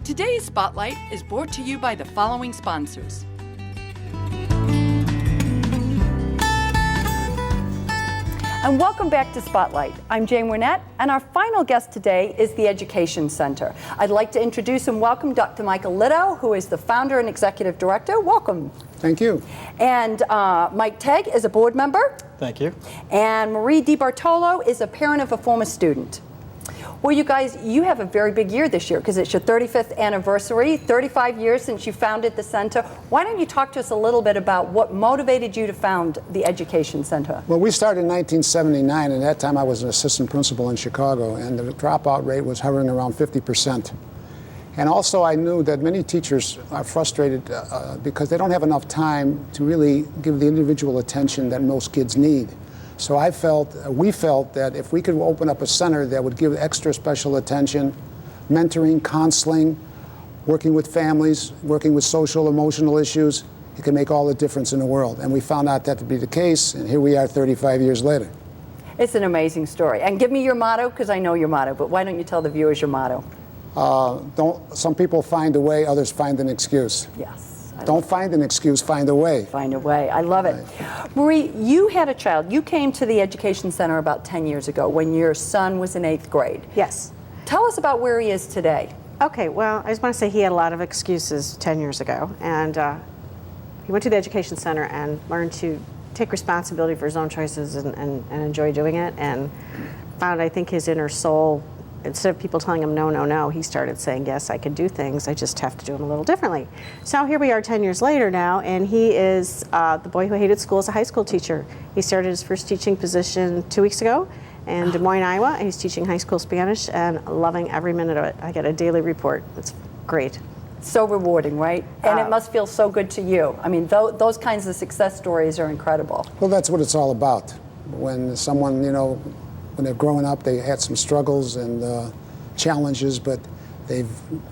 Today's Spotlight is brought to you by the following sponsors. And welcome back to Spotlight. I'm Jane Wynette, and our final guest today is the Education Center. I'd like to introduce and welcome Dr. Michael Litow, who is the founder and executive director. Welcome. Thank you. And Mike Tegge is a board member. Thank you. And Maria DeBartolo is a parent of a former student. Well, you guys, you have a very big year this year because it's your 35th anniversary, 35 years since you founded the center. Why don't you talk to us a little bit about what motivated you to found the Education Center? Well, we started in 1979, and at that time I was an assistant principal in Chicago, and the dropout rate was hovering around 50%. And also I knew that many teachers are frustrated because they don't have enough time to really give the individual attention that most kids need. So we felt that if we could open up a center that would give extra special attention, mentoring, counseling, working with families, working with social, emotional issues, it can make all the difference in the world. And we found out that to be the case, and here we are 35 years later. It's an amazing story. And give me your motto, because I know your motto, but why don't you tell the viewers your motto? Some people find a way, others find an excuse. Yes. Don't find an excuse, find a way. Find a way. I love it. Right. Marie, you had a child. You came to the Education Center about 10 years ago when your son was in 8th grade. Yes. Tell us about where he is today. Okay, well, I just want to say he had a lot of excuses 10 years ago. And he went to the Education Center and learned to take responsibility for his own choices and enjoy doing it. And found, I think, his inner soul. Instead of people telling him no, no, no, he started saying, yes, I can do things, I just have to do them a little differently. So here we are 10 years later now, and he is the boy who hated school as a high school teacher. He started his first teaching position 2 weeks ago in Des Moines, Iowa, and he's teaching high school Spanish and loving every minute of it. I get a daily report. It's great. So rewarding, right? And it must feel so good to you. I mean, those kinds of success stories are incredible. Well, that's what it's all about. When someone, when they're growing up, they had some struggles and challenges, but they've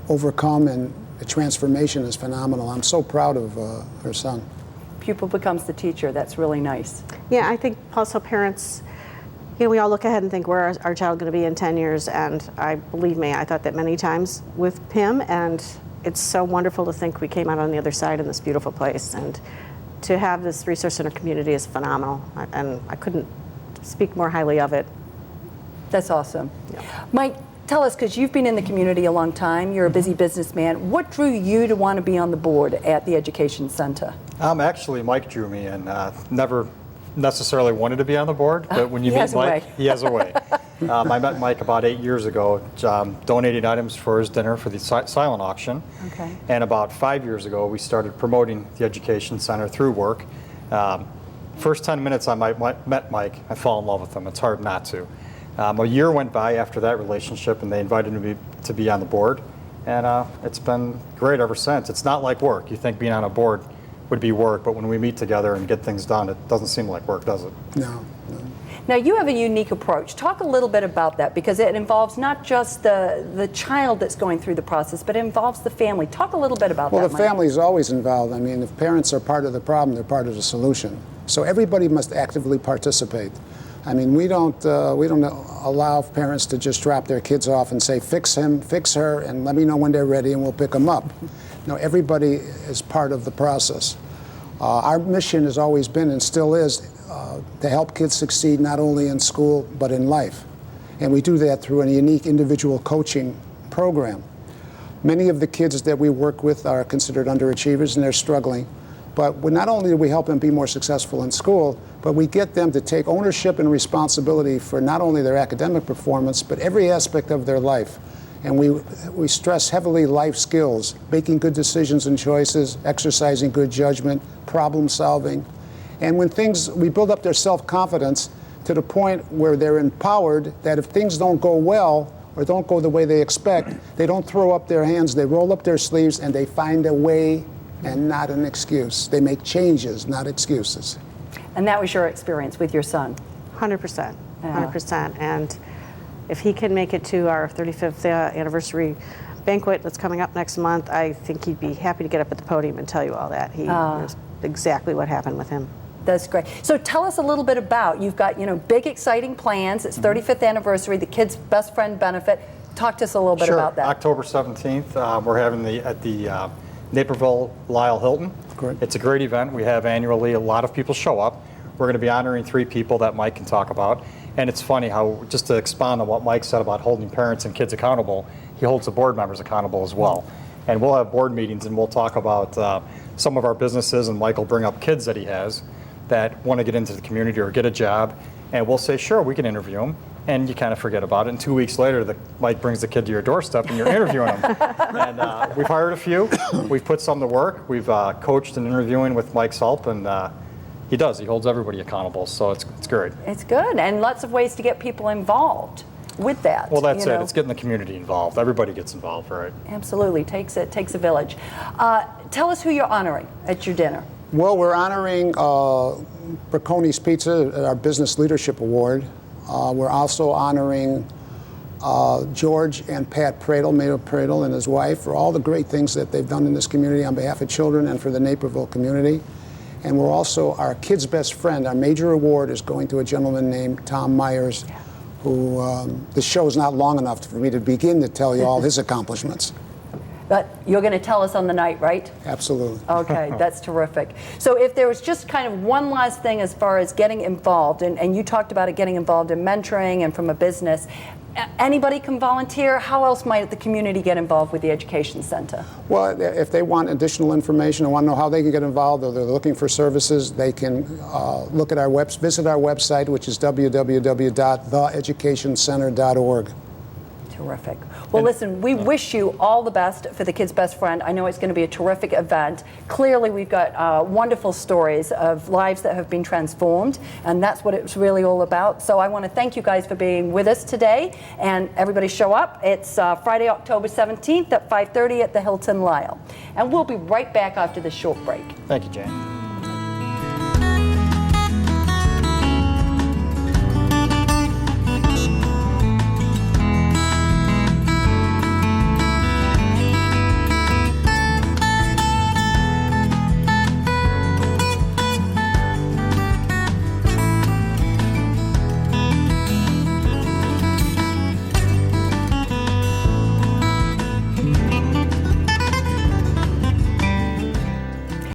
overcome, and the transformation is phenomenal. I'm so proud of her son. Pupil becomes the teacher. That's really nice. Yeah, I think also parents, we all look ahead and think, where is our child going to be in 10 years? And believe me, I thought that many times with him, and it's so wonderful to think we came out on the other side in this beautiful place. And to have this resource center community is phenomenal, and I couldn't speak more highly of it. That's awesome. Yeah. Mike, tell us, because you've been in the community a long time, you're a busy businessman, what drew you to want to be on the board at the Education Center? Actually, Mike drew me in. Never necessarily wanted to be on the board, but when you meet Mike, he has a way. I met Mike about 8 years ago, donating items for his dinner for the silent auction. Okay. And about 5 years ago, we started promoting the Education Center through work. First 10 minutes I met Mike, I fell in love with him. It's hard not to. A year went by after that relationship, and they invited me to be on the board, and it's been great ever since. It's not like work. You think being on a board would be work, but when we meet together and get things done, it doesn't seem like work, does it? No. Now, you have a unique approach. Talk a little bit about that, because it involves not just the child that's going through the process, but it involves the family. Talk a little bit about that, Well, the Mike. family is always involved. I mean, if parents are part of the problem, they're part of the solution. So everybody must actively participate. I mean, we don't allow parents to just drop their kids off and say, fix him, fix her, and let me know when they're ready and we'll pick them up. No, everybody is part of the process. Our mission has always been, and still is, to help kids succeed not only in school but in life. And we do that through a unique individual coaching program. Many of the kids that we work with are considered underachievers and they're struggling. But not only do we help them be more successful in school, but we get them to take ownership and responsibility for not only their academic performance, but every aspect of their life. And we stress heavily life skills, making good decisions and choices, exercising good judgment, problem solving. And we build up their self-confidence to the point where they're empowered that if things don't go well or don't go the way they expect, they don't throw up their hands, they roll up their sleeves, and they find a way and not an excuse. They make changes, not excuses. And that was your experience with your son? 100%. 100%. And if he can make it to our 35th anniversary banquet that's coming up next month, I think he'd be happy to get up at the podium and tell you all that. He knows exactly what happened with him. That's great. So tell us a little bit about, you've got, big exciting plans. It's 35th anniversary, the kids' best friend benefit. Talk to us a little bit Sure. about that. October 17th, we're having at the Naperville Lyle Hilton. Correct. It's a great event. We have annually, a lot of people show up. We're going to be honoring 3 people that Mike can talk about. And it's funny how, just to expand on what Mike said about holding parents and kids accountable, he holds the board members accountable as well. And we'll have board meetings and we'll talk about some of our businesses, and Mike will bring up kids that he has that want to get into the community or get a job. And we'll say, sure, we can interview them. And you kind of forget about it. And 2 weeks later, Mike brings the kid to your doorstep and you're interviewing them. And we've hired a few. We've put some to work. We've coached and interviewing with Mike's help. And he does. He holds everybody accountable. So it's great. It's good, and lots of ways to get people involved with that. Well, that's you know. it. It's getting the community involved. Everybody gets involved, right? Absolutely. Takes a village. Tell us who you're honoring at your dinner. Well, we're honoring Bracconi's Pizza at our Business Leadership Award. We're also honoring George and Pat Pradle, Mayor Pradle, and his wife for all the great things that they've done in this community on behalf of children and for the Naperville community. And we're also, our kid's best friend, our major award is going to a gentleman named Tom Myers, who, the show's not long enough for me to begin to tell you all his accomplishments. But you're going to tell us on the night, right? Absolutely. Okay, that's terrific. So if there was just kind of one last thing as far as getting involved, and you talked about it getting involved in mentoring and from a business, anybody can volunteer. How else might the community get involved with the Education Center? Well, if they want additional information and want to know how they can get involved, or they're looking for services, they can look at visit our website, which is www.theeducationcenter.org. Terrific. Well, listen, we wish you all the best for the Kids Best Friend. I know it's going to be a terrific event. Clearly, we've got wonderful stories of lives that have been transformed, and that's what it's really all about. So I want to thank you guys for being with us today, and everybody show up. It's Friday, October 17th at 5:30 at the Hilton Lyle. And we'll be right back after this short break. Thank you, Jane.